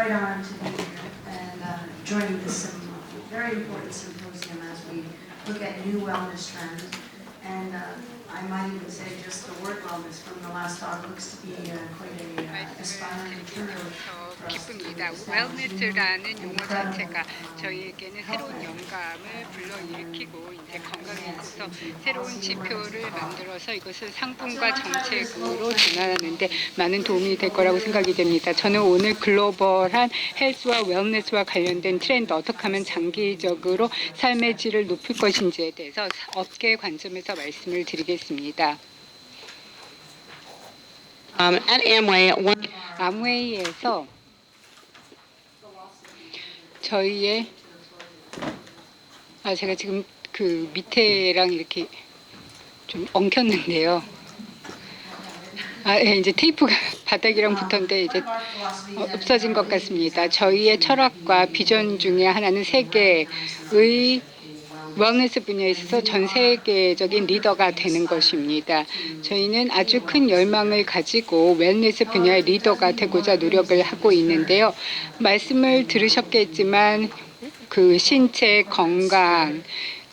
great honor to be here and joining this very important symposium as we look at new wellness trends. And I might even say just the word wellness from the last talk looks to be quite a aspiring material. 기쁩니다. 웰니스라는 용어 자체가 저희에게는 새로운 영감을 불러일으키고 이제 건강에 있어서 새로운 지표를 만들어서 이것을 상품과 정책으로 전환하는데 많은 도움이 될 거라고 생각이 됩니다. 저는 오늘 글로벌한 헬스와 웰니스와 관련된 트렌드 어떻게 하면 장기적으로 삶의 질을 높일 것인지에 대해서 업계 관점에서 말씀을 드리겠습니다. At 암웨이에서 저희의 제가 지금 그 밑에랑 이렇게 좀 엉켰는데요. 예, 이제 테이프가 바닥이랑 붙었는데 이제 없어진 것 같습니다. 저희의 철학과 비전 중에 하나는 세계의 웰니스 분야에 있어서 전 세계적인 리더가 되는 것입니다. 저희는 아주 큰 열망을 가지고 웰니스 분야의 리더가 되고자 노력을 하고 있는데요. 말씀을 들으셨겠지만 그 신체 건강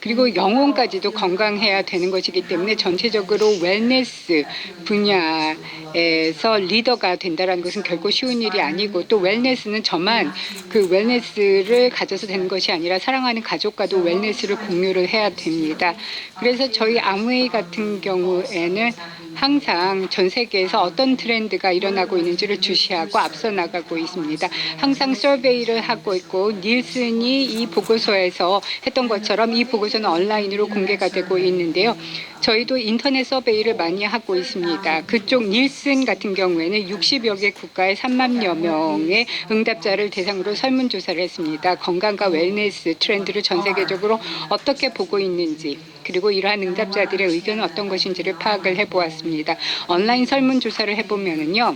그리고 영혼까지도 건강해야 되는 것이기 때문에 전체적으로 웰니스 분야에서 리더가 된다는 것은 결코 쉬운 일이 아니고 또 웰니스는 저만 그 웰니스를 가져서 되는 것이 아니라 사랑하는 가족과도 웰니스를 공유를 해야 됩니다. 그래서 저희 암웨이 같은 경우에는 항상 전 세계에서 어떤 트렌드가 일어나고 있는지를 주시하고 앞서 나가고 있습니다. 항상 서베이를 하고 있고 닐슨이 이 보고서에서 했던 것처럼 이 보고서는 온라인으로 공개가 되고 있는데요. 저희도 인터넷 서베이를 많이 하고 있습니다. 그쪽 닐슨 같은 경우에는 60여 개 국가의 3만여 명의 응답자를 대상으로 설문조사를 했습니다. 건강과 웰니스 트렌드를 전 세계적으로 어떻게 보고 있는지 그리고 이러한 응답자들의 의견은 어떤 것인지를 파악을 해보았습니다. 온라인 설문조사를 해보면은요.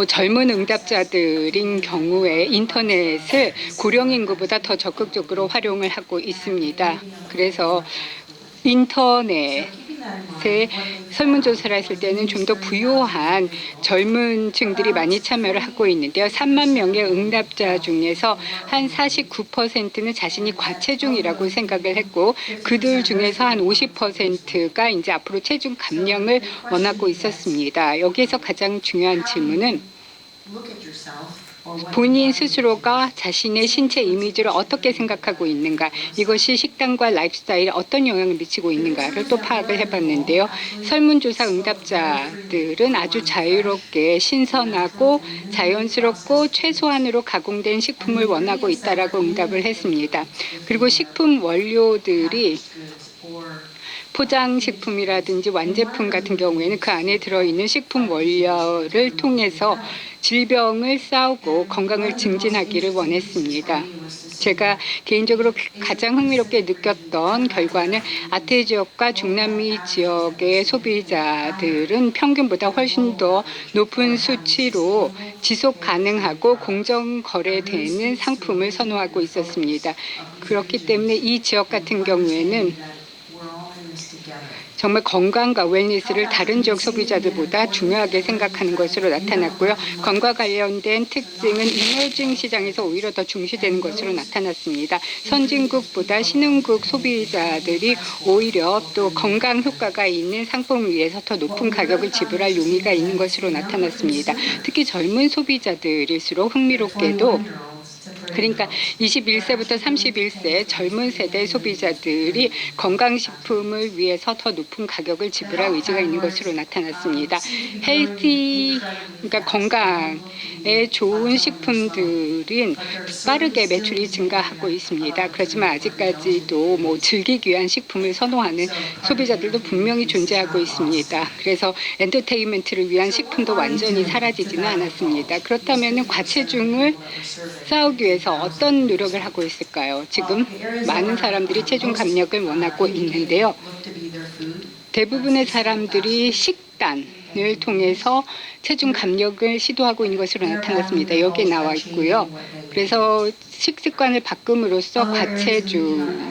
젊은 응답자들인 경우에 인터넷을 고령 인구보다 더 적극적으로 활용을 하고 있습니다. 그래서 인터넷에 설문조사를 했을 때는 좀 더 부유한 젊은 층들이 많이 참여를 하고 있는데요. 3만 명의 응답자 중에서 한 49%는 자신이 과체중이라고 생각을 했고 그들 중에서 한 50%가 이제 앞으로 체중 감량을 원하고 있었습니다. 여기에서 가장 중요한 질문은 본인 스스로가 자신의 신체 이미지를 어떻게 생각하고 있는가, 이것이 식단과 라이프스타일에 어떤 영향을 미치고 있는가를 또 파악을 해봤는데요. 설문조사 응답자들은 아주 자유롭게 신선하고 자연스럽고 최소한으로 가공된 식품을 원하고 있다라고 응답을 했습니다. 그리고 식품 원료들이 포장식품이라든지 완제품 같은 경우에는 그 안에 들어있는 식품 원료를 통해서 질병을 싸우고 건강을 증진하기를 원했습니다. 제가 개인적으로 가장 흥미롭게 느꼈던 결과는 아태 지역과 중남미 지역의 소비자들은 평균보다 훨씬 더 높은 수치로 지속 가능하고 공정 거래되는 상품을 선호하고 있었습니다. 그렇기 때문에 이 지역 같은 경우에는 정말 건강과 웰니스를 다른 지역 소비자들보다 중요하게 생각하는 것으로 나타났고요. 건강 관련된 특징은 이머징 시장에서 오히려 더 중시되는 것으로 나타났습니다. 선진국보다 신흥국 소비자들이 오히려 또 건강 효과가 있는 상품을 위해서 더 높은 가격을 지불할 용의가 있는 것으로 나타났습니다. 특히 젊은 소비자들일수록 흥미롭게도 그러니까 21세부터 31세 젊은 세대 소비자들이 건강식품을 위해서 더 높은 가격을 지불할 의지가 있는 것으로 나타났습니다. 헬시, 그러니까 건강에 좋은 식품들은 빠르게 매출이 증가하고 있습니다. 그렇지만 아직까지도 즐기기 위한 식품을 선호하는 소비자들도 분명히 존재하고 있습니다. 그래서 엔터테인먼트를 위한 식품도 완전히 사라지지는 않았습니다. 그렇다면 과체중을 싸우기 위해서 어떤 노력을 하고 있을까요? 지금 많은 사람들이 체중 감량을 원하고 있는데요. 대부분의 사람들이 식단을 통해서 체중 감량을 시도하고 있는 것으로 나타났습니다. 여기에 나와 있고요. 그래서 식습관을 바꿈으로써 과체중을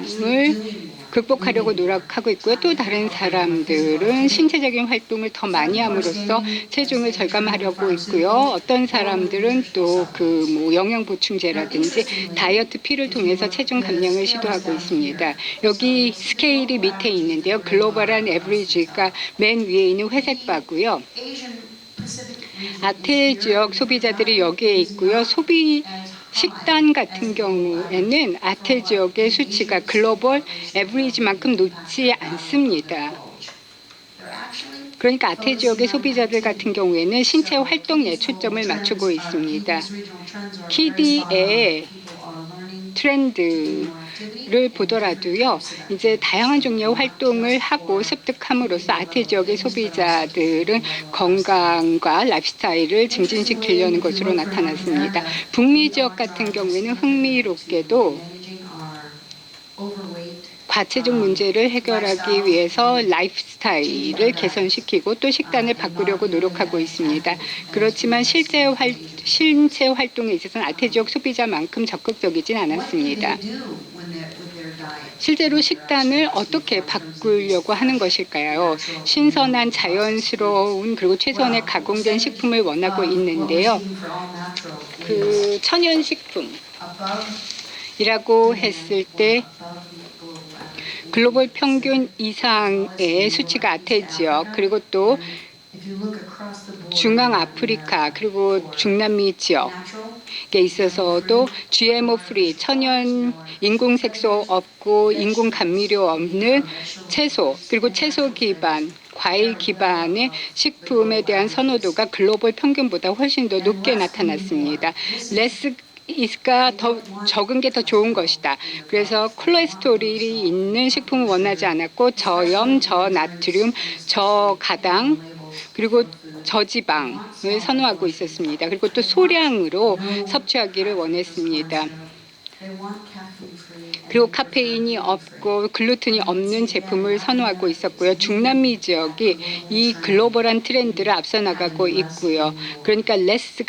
극복하려고 노력하고 있고요. 또 다른 사람들은 신체적인 활동을 더 많이 함으로써 체중을 절감하려고 있고요. 어떤 사람들은 또 그 뭐 영양 보충제라든지 다이어트 필을 통해서 체중 감량을 시도하고 있습니다. 여기 스케일이 밑에 있는데요. 글로벌한 에버리지가 맨 위에 있는 회색 바고요. 아태 지역 소비자들이 여기에 있고요. 식단 같은 경우에는 아태 지역의 수치가 글로벌 에버리지만큼 높지 않습니다. 그러니까 아태 지역의 소비자들 같은 경우에는 신체 활동에 초점을 맞추고 있습니다. 키디의 트렌드를 보더라도요, 이제 다양한 종류의 활동을 하고 습득함으로써 아태 지역의 소비자들은 건강과 라이프스타일을 증진시키려는 것으로 나타났습니다. 북미 지역 같은 경우에는 흥미롭게도 과체중 문제를 해결하기 위해서 라이프스타일을 개선시키고 또 식단을 바꾸려고 노력하고 있습니다. 그렇지만 신체 활동에 있어서는 아태 지역 소비자만큼 적극적이진 않았습니다. 실제로 식단을 어떻게 바꾸려고 하는 것일까요? 신선한 자연스러운 그리고 최선의 가공된 식품을 원하고 있는데요. 그 천연식품이라고 했을 때 글로벌 평균 이상의 수치가 아태 지역 그리고 또 중앙 아프리카 그리고 중남미 지역에 있어서도 GMO 프리 천연 인공 색소 없고 인공 감미료 없는 채소 그리고 채소 기반 과일 기반의 식품에 대한 선호도가 글로벌 평균보다 훨씬 더 높게 나타났습니다. 가 더 적은 게 더 좋은 것이다. 그래서 콜레스테롤이 있는 식품을 원하지 않았고 저염, 저나트륨, 저가당 그리고 저지방을 선호하고 있었습니다. 그리고 또 소량으로 섭취하기를 원했습니다. 그리고 카페인이 없고 글루텐이 없는 제품을 선호하고 있었고요. 중남미 지역이 이 글로벌한 트렌드를 앞서 나가고 있고요. 그러니까 less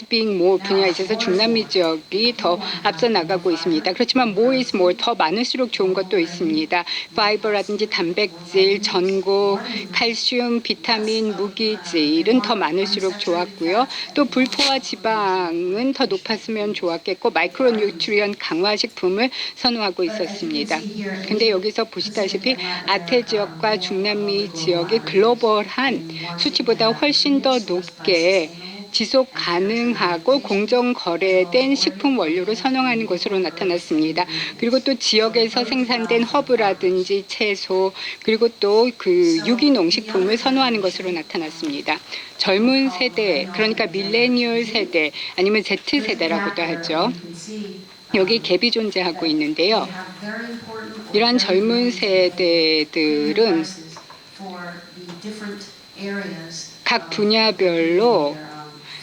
being more 분야에 있어서 중남미 지역이 더 앞서 나가고 있습니다. 그렇지만 more is more 더 많을수록 좋은 것도 있습니다. 파이버라든지 단백질, 전고, 칼슘, 비타민, 무기질은 더 많을수록 좋았고요. 또 불포화 지방은 더 높았으면 좋았겠고 마이크로 뉴트리언 강화 식품을 선호하고 있었습니다. 근데 여기서 보시다시피 아태 지역과 중남미 지역이 글로벌한 수치보다 훨씬 더 높게 지속 가능하고 공정 거래된 식품 원료를 선호하는 것으로 나타났습니다. 그리고 또 지역에서 생산된 허브라든지 채소 그리고 또 그 유기농 식품을 선호하는 것으로 나타났습니다. 젊은 세대 그러니까 밀레니얼 세대 아니면 Z 세대라고도 하죠. 여기 갭이 존재하고 있는데요. 이러한 젊은 세대들은 각 분야별로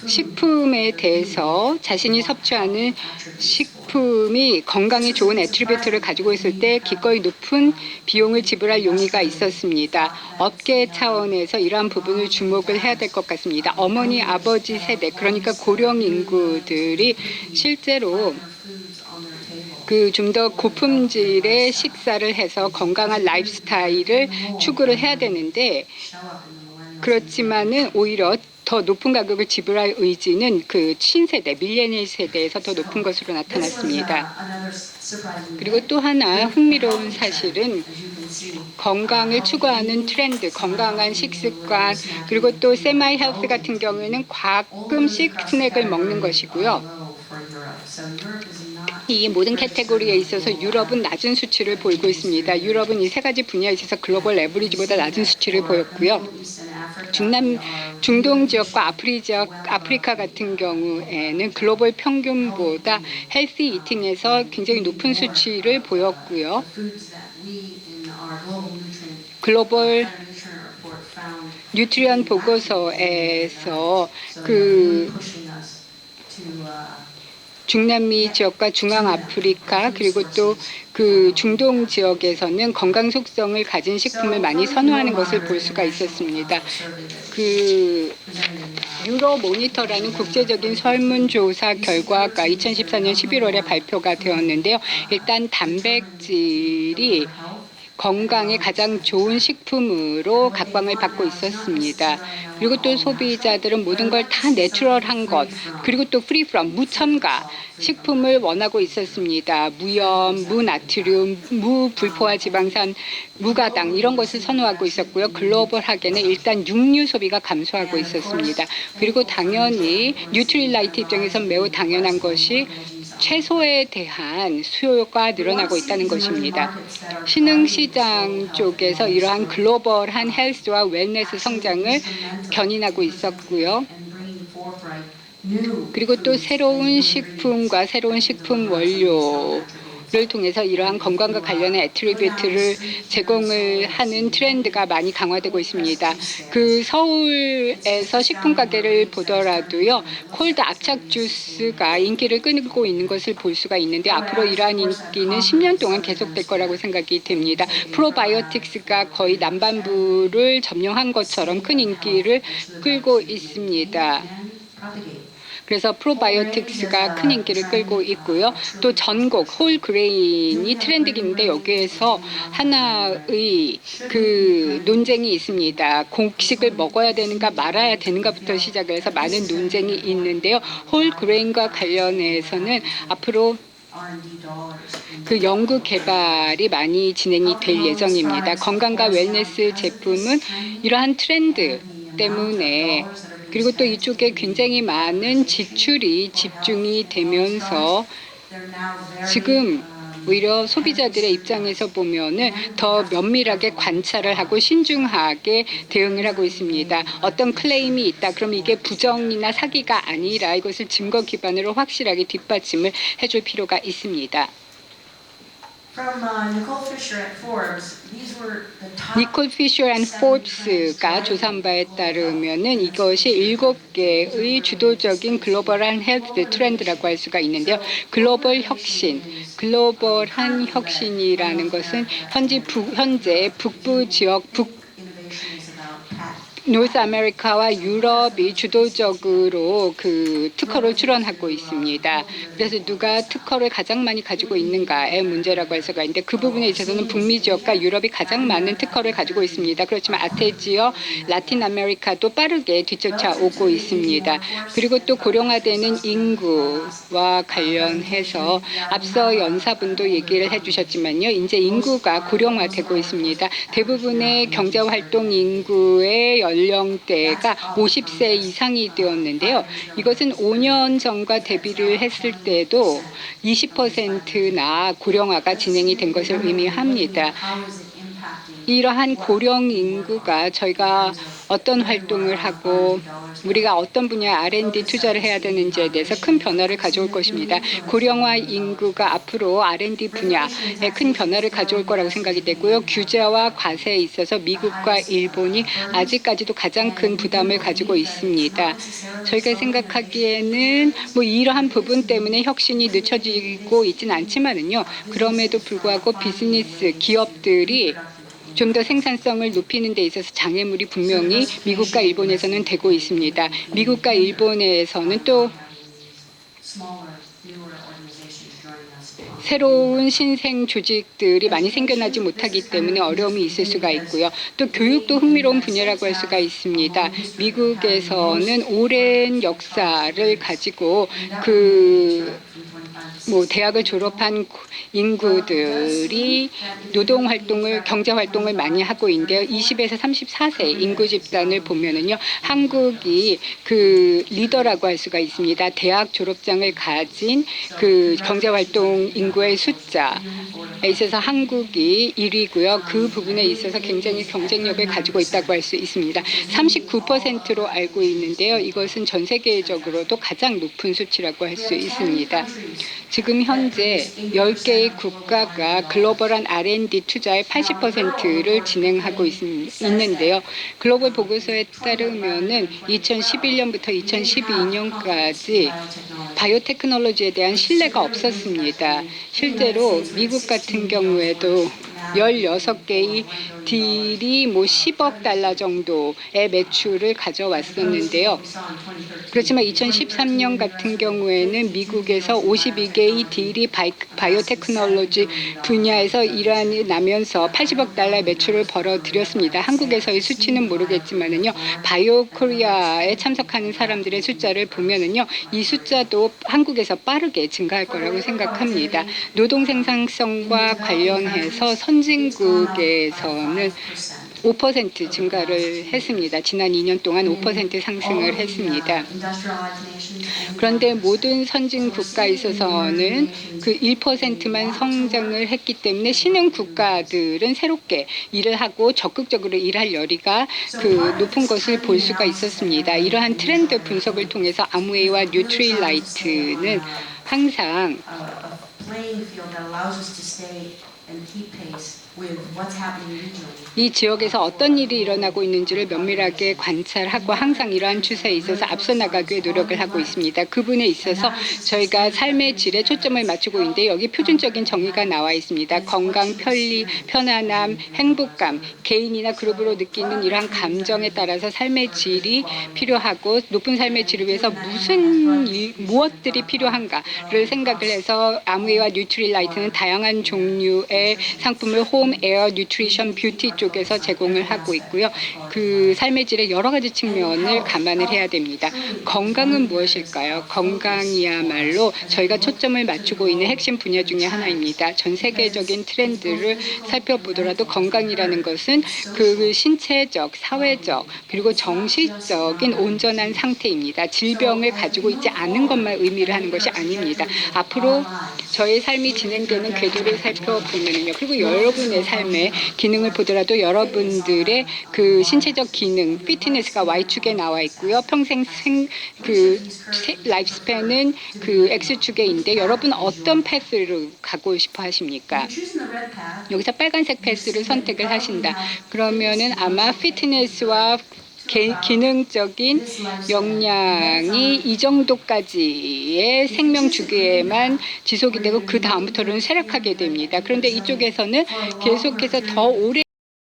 식품에 대해서 자신이 섭취하는 식품이 건강에 좋은 애트리뷰트를 가지고 있을 때 기꺼이 높은 비용을 지불할 용의가 있었습니다. 업계 차원에서 이러한 부분을 주목을 해야 될 것 같습니다. 어머니, 아버지 세대, 그러니까 고령 인구들이 실제로 그 좀 더 고품질의 식사를 해서 건강한 라이프스타일을 추구를 해야 되는데 그렇지만은 오히려 더 높은 가격을 지불할 의지는 그 신세대, 밀레니얼 세대에서 더 높은 것으로 나타났습니다. 그리고 또 하나 흥미로운 사실은 건강을 추구하는 트렌드, 건강한 식습관, 그리고 또 세마이 헬스 같은 경우에는 가끔씩 스낵을 먹는 것이고요. 이 모든 카테고리에 있어서 유럽은 낮은 수치를 보이고 있습니다. 유럽은 이 세 가지 분야에 있어서 글로벌 에버리지보다 낮은 수치를 보였고요. 중동 지역과 아프리카 같은 경우에는 글로벌 평균보다 헬시 이팅에서 굉장히 높은 수치를 보였고요. 글로벌 뉴트리언 보고서에서 그 중남미 지역과 중앙 아프리카 그리고 또 그 중동 지역에서는 건강 속성을 가진 식품을 많이 선호하는 것을 볼 수가 있었습니다. 그 유로모니터라는 국제적인 설문조사 결과가 2014년 11월에 발표가 되었는데요. 일단 단백질이 건강에 가장 좋은 식품으로 각광을 받고 있었습니다. 그리고 또 소비자들은 모든 걸 다 내추럴한 것, 그리고 또 프리 프롬, 무첨가 식품을 원하고 있었습니다. 무염, 무나트륨, 무불포화 지방산, 무가당 이런 것을 선호하고 있었고요. 글로벌하게는 일단 육류 소비가 감소하고 있었습니다. 그리고 당연히 뉴트릴라이트 입장에선 매우 당연한 것이 채소에 대한 수요가 늘어나고 있다는 것입니다. 신흥시장 쪽에서 이러한 글로벌한 헬스와 웰네스 성장을 견인하고 있었고요. 그리고 또 새로운 식품과 새로운 식품 원료를 통해서 이러한 건강과 관련한 애트리뷰트를 제공을 하는 트렌드가 많이 강화되고 있습니다. 그 서울에서 식품 가게를 보더라도요, 콜드 압착 주스가 인기를 끌고 있는 것을 볼 수가 있는데 앞으로 이러한 인기는 10년 동안 계속될 거라고 생각이 됩니다. 프로바이오틱스가 거의 남반부를 점령한 것처럼 큰 인기를 끌고 있습니다. 그래서 프로바이오틱스가 큰 인기를 끌고 있고요. 또 전곡, 홀그레인이 트렌드인데 여기에서 하나의 그 논쟁이 있습니다. 곡식을 먹어야 되는가 말아야 되는가부터 시작해서 많은 논쟁이 있는데요. 홀그레인과 관련해서는 앞으로 그 연구 개발이 많이 진행이 될 예정입니다. 건강과 웰네스 제품은 이러한 트렌드 때문에 그리고 또 이쪽에 굉장히 많은 지출이 집중이 되면서 지금 오히려 소비자들의 입장에서 보면은 더 면밀하게 관찰을 하고 신중하게 대응을 하고 있습니다. 어떤 클레임이 있다. 그럼 이게 부정이나 사기가 아니라 이것을 증거 기반으로 확실하게 뒷받침을 해줄 필요가 있습니다. 니콜 피셔 앤 포브스가 조사한 바에 따르면은 이것이 7개의 주도적인 글로벌한 헬스 트렌드라고 할 수가 있는데요. 글로벌 혁신, 글로벌한 혁신이라는 것은 현재 북부 지역 노스 아메리카와 유럽이 주도적으로 그 특허를 출원하고 있습니다. 그래서 누가 특허를 가장 많이 가지고 있는가의 문제라고 할 수가 있는데 그 부분에 있어서는 북미 지역과 유럽이 가장 많은 특허를 가지고 있습니다. 그렇지만 아태 지역, 라틴 아메리카도 빠르게 뒤쫓아오고 있습니다. 그리고 또 고령화되는 인구와 관련해서 앞서 연사분도 얘기를 해주셨지만요. 이제 인구가 고령화되고 있습니다. 대부분의 경제활동 인구의 연령대가 50세 이상이 되었는데요. 이것은 5년 전과 대비를 했을 때도 20%나 고령화가 진행이 된 것을 의미합니다. 이러한 고령 인구가 저희가 어떤 활동을 하고 우리가 어떤 분야에 R&D 투자를 해야 되는지에 대해서 큰 변화를 가져올 것입니다. 고령화 인구가 앞으로 R&D 분야에 큰 변화를 가져올 거라고 생각이 되고요. 규제와 과세에 있어서 미국과 일본이 아직까지도 가장 큰 부담을 가지고 있습니다. 저희가 생각하기에는 뭐 이러한 부분 때문에 혁신이 늦춰지고 있지는 않지만은요. 그럼에도 불구하고 비즈니스 기업들이 좀 더 생산성을 높이는 데 있어서 장애물이 분명히 미국과 일본에서는 되고 있습니다. 미국과 일본에서는 또 새로운 신생 조직들이 많이 생겨나지 못하기 때문에 어려움이 있을 수가 있고요. 또 교육도 흥미로운 분야라고 할 수가 있습니다. 미국에서는 오랜 역사를 가지고 대학을 졸업한 인구들이 노동활동을, 경제활동을 많이 하고 있는데요. 20에서 34세 인구 집단을 보면은요, 한국이 그 리더라고 할 수가 있습니다. 대학 졸업장을 가진 그 경제활동 인구의 숫자에 있어서 한국이 1위고요. 그 부분에 있어서 굉장히 경쟁력을 가지고 있다고 할 수 있습니다. 39%로 알고 있는데요. 이것은 전 세계적으로도 가장 높은 수치라고 할 수 있습니다. 지금 현재 10개의 국가가 글로벌한 R&D 투자의 80%를 진행하고 있는데요. 글로벌 보고서에 따르면은 2011년부터 2012년까지 바이오테크놀로지에 대한 신뢰가 없었습니다. 실제로 미국 같은 경우에도 16개의 딜이 뭐 10억 달러 정도의 매출을 가져왔었는데요. 그렇지만 2013년 같은 경우에는 미국에서 52개의 딜이 바이오테크놀로지 분야에서 일환이 나면서 80억 달러의 매출을 벌어들였습니다. 한국에서의 수치는 모르겠지만은요, 바이오 코리아에 참석하는 사람들의 숫자를 보면은요, 이 숫자도 한국에서 빠르게 증가할 거라고 생각합니다. 노동 생산성과 관련해서 선진국에서는 5% 증가를 했습니다. 지난 2년 동안 5% 상승을 했습니다. 그런데 모든 선진 국가에 있어서는 그 1%만 성장을 했기 때문에 신흥 국가들은 새롭게 일을 하고 적극적으로 일할 열의가 그 높은 것을 볼 수가 있었습니다. 이러한 트렌드 분석을 통해서 아무웨이와 뉴트릴라이트는 항상 이 지역에서 어떤 일이 일어나고 있는지를 면밀하게 관찰하고 항상 이러한 추세에 있어서 앞서 나가기 위해 노력을 하고 있습니다. 그 부분에 있어서 저희가 삶의 질에 초점을 맞추고 있는데 여기 표준적인 정의가 나와 있습니다. 건강, 편리, 편안함, 행복감, 개인이나 그룹으로 느끼는 이러한 감정에 따라서 삶의 질이 필요하고 높은 삶의 질을 위해서 무엇들이 필요한가를 생각을 해서 아무웨이와 뉴트릴라이트는 다양한 종류의 상품을 홈, 에어, 뉴트리션, 뷰티 쪽에서 제공을 하고 있고요. 그 삶의 질의 여러 가지 측면을 감안을 해야 됩니다. 건강은 무엇일까요? 건강이야말로 저희가 초점을 맞추고 있는 핵심 분야 중에 하나입니다. 전 세계적인 트렌드를 살펴보더라도 건강이라는 것은 그 신체적, 사회적, 그리고 정신적인 온전한 상태입니다. 질병을 가지고 있지 않은 것만 의미를 하는 것이 아닙니다. 앞으로 저의 삶이 진행되는 궤도를 살펴보면요. 그리고 여러분의 삶의 기능을 보더라도 여러분들의 그 신체적 기능, 피트니스가 Y축에 나와 있고요. 평생 라이프 스팬은 그 X축에 여러분 어떤 패스로 가고 싶어 하십니까? 여기서 빨간색 패스를 선택을 하신다. 그러면은 아마 피트니스와 기능적인 역량이 이 정도까지의 생명 주기에만 지속이 되고 그 다음부터는 쇠락하게 됩니다. 그런데 이쪽에서는 계속해서 더 오래